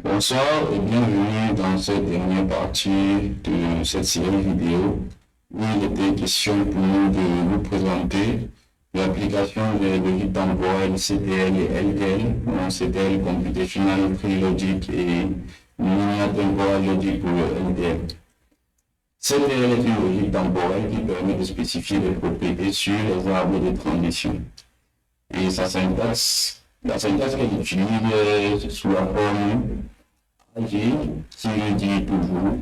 Bonsoir et bienvenue dans cette dernière partie de cette série vidéo où il était question pour nous de vous présenter l'application des logiques temporelles CTL et LTL, CTL Computational Tree Logic et Linear Temporal Logic pour le LTL. CTL est une logique temporelle qui permet de spécifier des propriétés sur les arbres de transition. Et sa syntaxe, la syntaxe qu'elle utilise sous la forme AG qui veut dire toujours,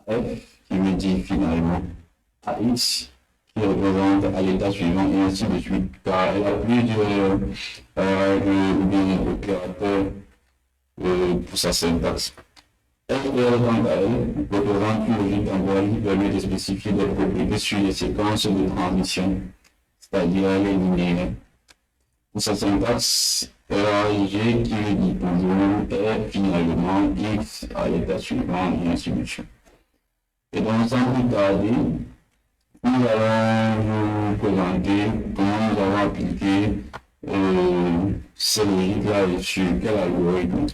AF qui veut dire finalement, AX qui représente à l'état suivant et ainsi de suite, car elle a plusieurs règles ou bien opérateurs pour sa syntaxe. LTL quant à elle représente une logique temporelle qui permet de spécifier des propriétés sur les séquences de transition, c'est-à-dire les linéaires. Pour sa syntaxe, RAIG qui veut dire toujours est finalement X à l'état suivant et ainsi de suite. Et donc sans plus tarder, nous allons vous présenter comment nous avons appliqué ces logiques-là et sur quel algorithme.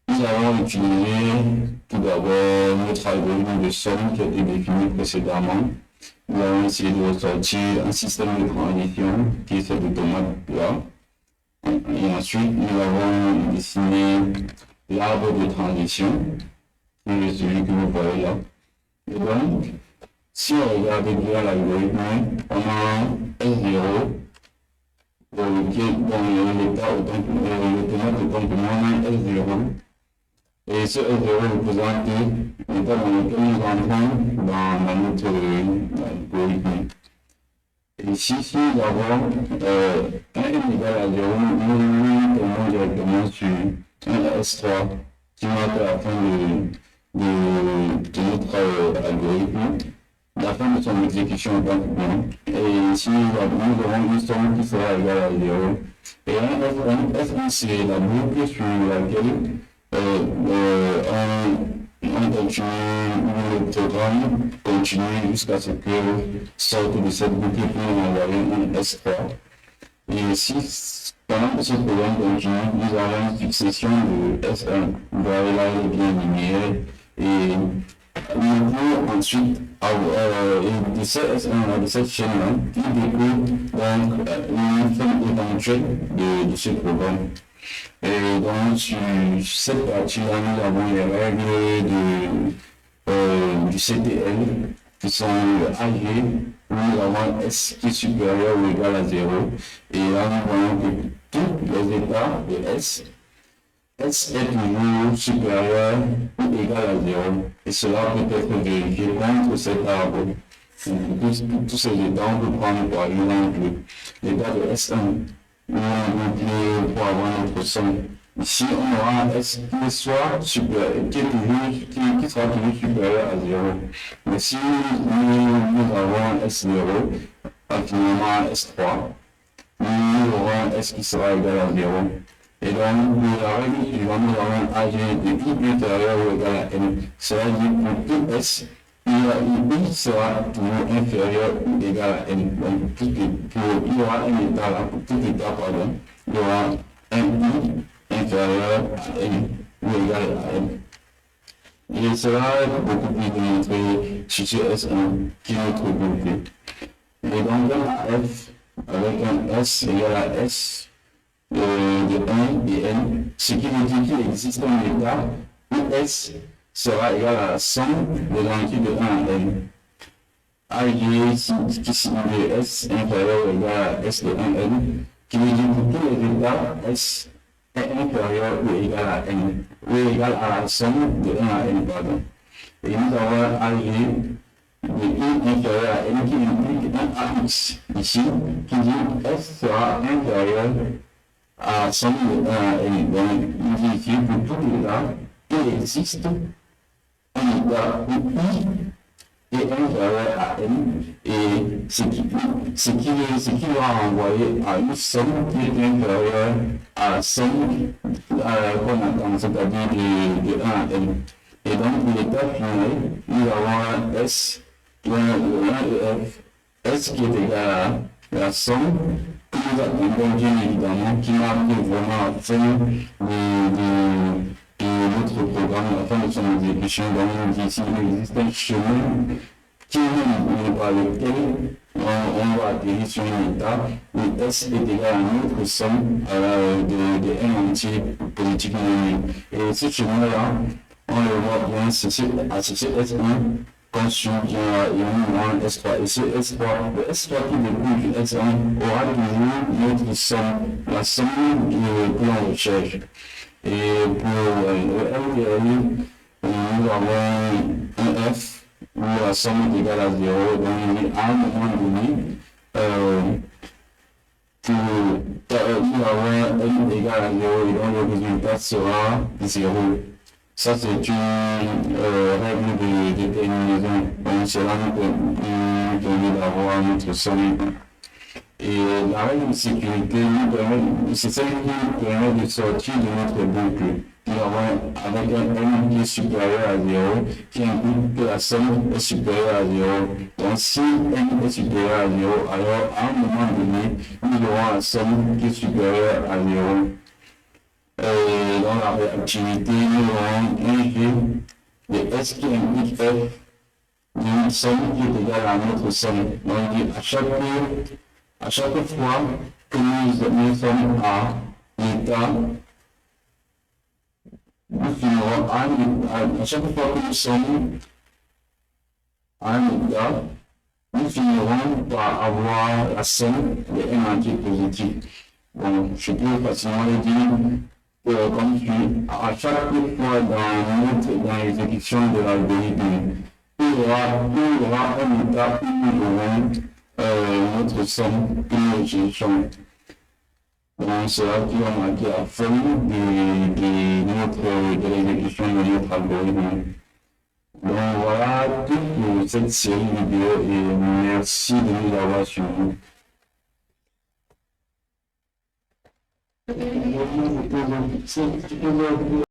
Nous allons utiliser tout d'abord notre algorithme de somme qui a été défini précédemment. Nous allons essayer de ressortir un système de transition qui est cet automate là. Et ensuite, nous avons dessiné l'arbre de transition, qui est celui que vous voyez là. Et donc, si on regarde bien l'algorithme, on a S0, qui est dans l'état l'automate autant pour moi, on a S0. Et ce S0 représente l'état dans lequel nous entrons dans notre algorithme. Et ici, nous avons un n égale à 0, nous tombons directement sur un S3 qui marque la fin de notre algorithme, la fin de son exécution automatiquement. Et ici, nous avons une somme qui sera égale à 0. Et un F1, c'est la boucle sur laquelle on continue, le programme continue jusqu'à ce que sorte de cette boucle pour envoyer un S3. Et si pendant que ce programme continue, nous avons une succession de S1, voilà les bien linéaires, et nous pouvons ensuite avoir de ce S1 de cette chaîne-là, qui découle donc une fin éventuelle de ce programme. Et donc, sur cette partie-là, nous avons les règles du CTL qui sont le AG, où nous avons S qui est supérieur ou égal à 0. Et là, nous voyons que tous les états de S est toujours supérieur ou égal à 0. Et cela peut être vérifié contre cet arbre. Tous ces états, on peut prendre par exemple l'état de S1. Pour avoir notre somme. Ici, on aura un S qui soit supérieur, qui sera toujours supérieur à 0. Mais si nous avons un S0, finalement un S3, nous aurons un S qui sera égal à 0. Et donc, pour la règle suivante, nous avons un AG de I inférieur ou égal à N. Cela dit pour tout S, I sera toujours inférieur ou égal à N. Donc, il y aura un état là, pour tout état, pardon, il y aura un I inférieur à N ou égal à N. Et cela est beaucoup plus démontré sur ce S1 qui est notre boucle. Et donc, un F avec un S égal à S de 1 et N, ce qui veut dire qu'il existe un état où S sera égal à la somme des entiers de 1 à N. AG qui signifie S inférieur ou égal à S de 1N, qui veut dire pour tous les états, S est inférieur ou égal à N, ou égal à la somme de 1 à N, pardon. Et nous avons AG de I inférieur à N qui implique un AX ici, qui dit S sera inférieur à la somme de 1 à N. Donc, il dit ici pour tout état, il existe un état où I est inférieur à N, et ce qui va renvoyer à une somme qui est inférieure à la somme qu'on attend, c'est-à-dire de 1 à N. Et donc, pour l'état final, nous avons un S, un EF, S qui est égal à la somme que nous attendons bien évidemment, qui marque vraiment la fin de son exécution. Donc, ici, il existe un chemin par lequel on va atterrir sur une étape où S est égal à une autre somme de n entier positif non nul. Et ce chemin-là, on le voit bien, c'est S1 qu'on subvient à S3. Et ce S3, le S3 qui découle du S1 aura toujours notre somme, la somme que l'on recherche. Et pour le LDRI, nous avons un F où la somme est égale à 0. Donc, à un moment donné, nous avons n égale à 0 et donc le résultat sera 0. Ça, c'est une règle de déterminaison. Donc, cela nous permet d'avoir notre somme. Et la règle de sécurité, c'est celle qui nous permet de sortir de notre boucle. Nous avons avec un n qui est supérieur à 0, qui implique que la somme est supérieure à 0. Donc, si n est supérieur à 0, alors à un moment donné, nous aurons la somme qui est supérieure à 0. Dans la réactivité, nous aurons un G de S qui implique F d'une somme qui est égale à notre somme. Donc, à chaque fois que nous sommes à l'état, nous finirons à chaque fois que nous sommes à un état, nous finirons par avoir la somme de n entier positif. Bon, je peux facilement le dire comme suit. À chaque fois dans l'exécution de l'algorithme, il y aura un état où nous aurons notre somme que nous cherchons. Donc, c'est là qui va marquer la forme de l'exécution de notre algorithme. Donc, voilà toute cette série vidéo et merci de nous avoir suivis.